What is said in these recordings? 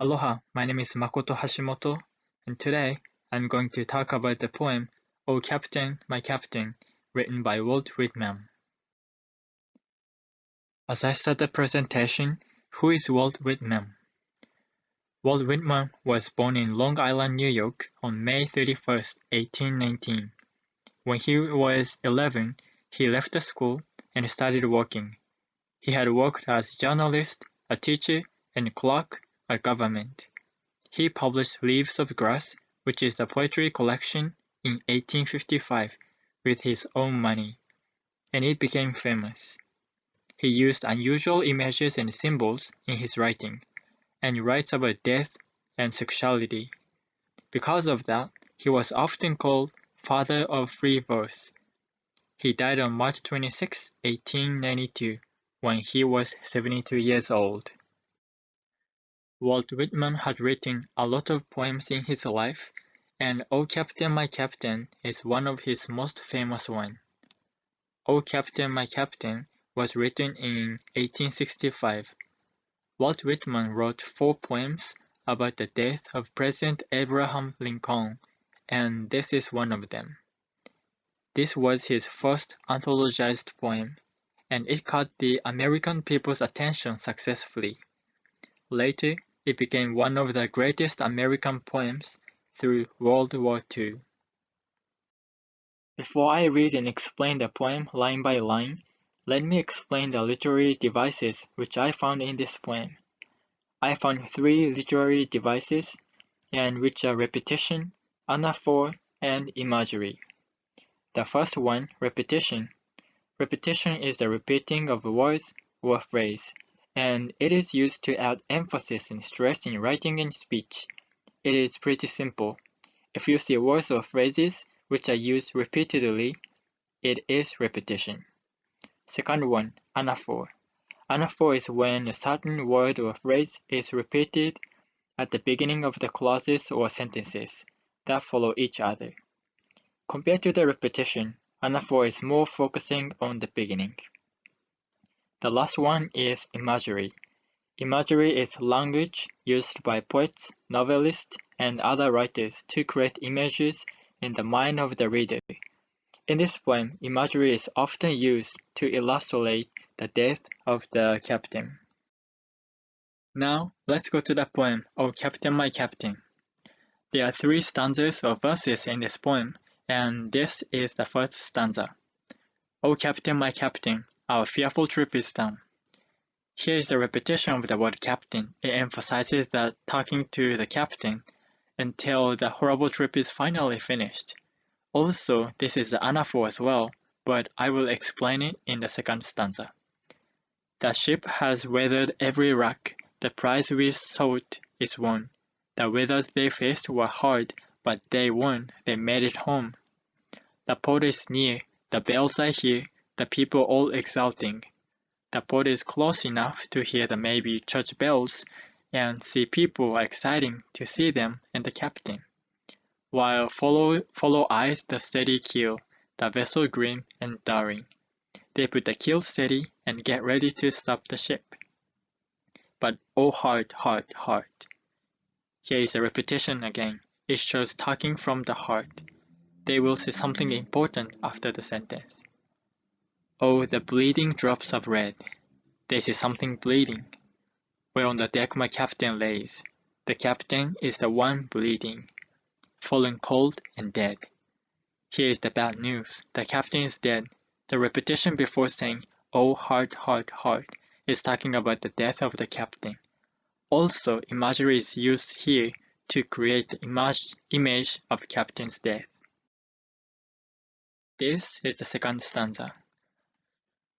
Aloha, my name is Makoto Hashimoto, and today I'm going to talk about the poem "O Captain, My Captain," written by Walt Whitman. As I start the presentation, who is Walt Whitman? Walt Whitman was born in Long Island, New York on May 31, 1819. When he was 11, he left the school and started working. He had worked as a journalist, a teacher, and clerk at government. He published Leaves of Grass, which is a poetry collection, in 1855 with his own money, and it became famous. He used unusual images and symbols in his writing, and writes about death and sexuality. Because of that, he was often called "Father of Free Verse." He died on March 26, 1892, when he was 72 years old. Walt Whitman had written a lot of poems in his life, and "O Captain, My Captain" is one of his most famous ones. "O Captain, My Captain" was written in 1865. Walt Whitman wrote 4 poems about the death of President Abraham Lincoln, and this is one of them. This was his first anthologized poem, and it caught the American people's attention successfully. Later, it became one of the greatest American poems through World War II. Before I read and explain the poem line by line, let me explain the literary devices which I found in this poem. I found 3 literary devices, and which are repetition, anaphor, and imagery. The first one, repetition. Repetition is the repeating of words or phrase, and it is used to add emphasis and stress in writing and speech. It is pretty simple. If you see words or phrases which are used repeatedly, it is repetition. Second one, anaphor. Anaphor is when a certain word or phrase is repeated at the beginning of the clauses or sentences that follow each other. Compared to the repetition, anaphor is more focusing on the beginning. The last one is imagery. Imagery is language used by poets, novelists, and other writers to create images in the mind of the reader. In this poem, imagery is often used to illustrate the death of the captain. Now, let's go to the poem, "O Captain, My Captain." There are 3 stanzas or verses in this poem, and this is the first stanza. "O Captain, my Captain, our fearful trip is done." Here is a repetition of the word captain. It emphasizes that talking to the captain until the horrible trip is finally finished. Also, this is the anaphor as well, but I will explain it in the second stanza. "The ship has weathered every wreck, the prize we sought is won. The weathers they faced were hard, but they won, they made it home. The port is near, the bells I hear, the people all exulting. The port is close enough to hear the maybe church bells, and see people are exciting to see them and the captain. While follow eyes the steady keel, the vessel grim and daring. They put the keel steady and get ready to stop the ship. But oh heart, heart, heart." Here is a repetition again. It shows talking from the heart. They will say something important after the sentence. "Oh, the bleeding drops of red." They see something bleeding. "Where on the deck my captain lays." The captain is the one bleeding, fallen cold and dead. Here is the bad news. The captain is dead. The repetition before saying, "Oh, heart, heart, heart," is talking about the death of the captain. Also, imagery is used here to create the image of captain's death. This is the second stanza.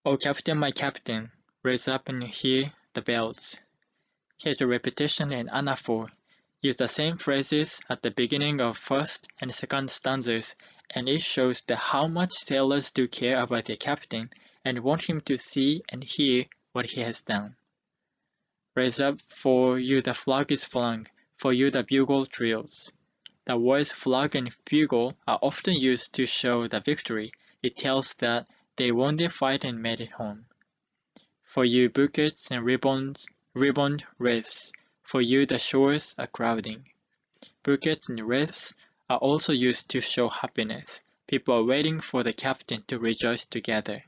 "O Captain, my Captain, raise up and hear the bells." Here's the repetition and anaphor. Use the same phrases at the beginning of first and second stanzas, and it shows that how much sailors do care about their captain and want him to see and hear what he has done. "Raise up, for you the flag is flung, for you the bugle trills." The words flag and bugle are often used to show the victory. It tells that they won their fight and made it home. "For you bouquets and ribboned wreaths, For you the shores are crowding. Buckets and reefs are also used to show happiness. People are waiting for the captain to rejoice together.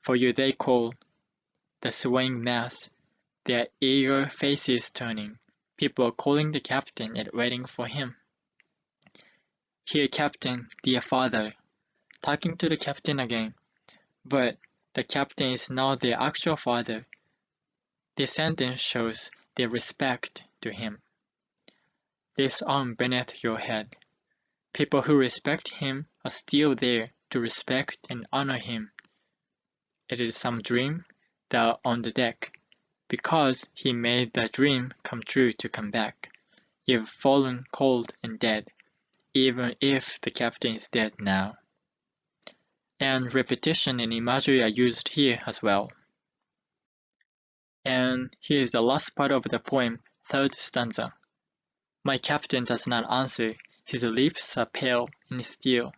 For you they call the swaying mass, their eager faces turning. People are calling the captain and waiting for him. Here, captain, dear father, talking to the captain again. But the captain is not their actual father. This sentence shows their respect to him. This arm beneath your head. People who respect him are still there to respect and honor him. It is some dream that on the deck, because he made the dream come true to come back. You've fallen cold and dead, even if the captain is dead now. And repetition and imagery are used here as well. And here is the last part of the poem, third stanza. My captain does not answer, his lips are pale and still.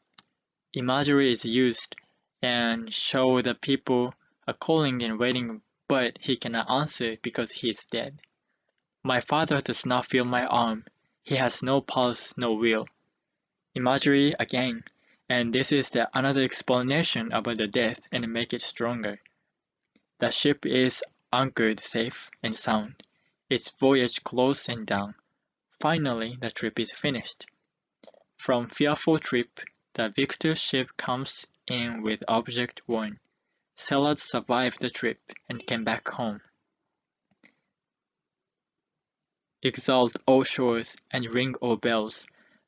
Imagery is used and show the people are calling and waiting, but he cannot answer because he is dead. My father does not feel my arm, he has no pulse, no will. Imagery again, and this is another explanation about the death and make it stronger. The ship is anchored safe and sound, its voyage close and down. Finally, the trip is finished. From fearful trip, the victor ship comes in with object won. Sailors survived the trip and came back home. Exalt all shores and ring all bells.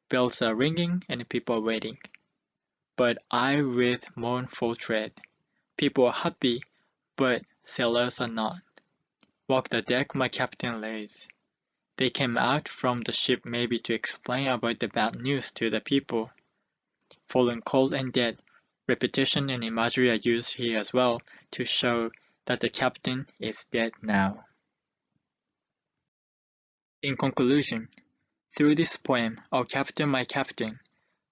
Bells are ringing and people are waiting. But I with mournful tread. People are happy, but sailors are not. Walk the deck my captain lays. They came out from the ship maybe to explain about the bad news to the people. Fallen cold and dead, repetition and imagery are used here as well to show that the captain is dead now. In conclusion, through this poem, O Captain, My Captain,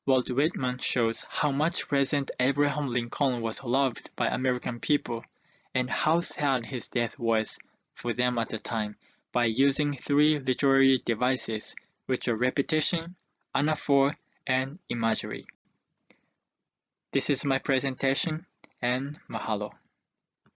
Walt Whitman shows how much President Abraham Lincoln was loved by American people and how sad his death was for them at the time by using three literary devices, which are repetition, anaphor, and imagery. This is my presentation, and mahalo.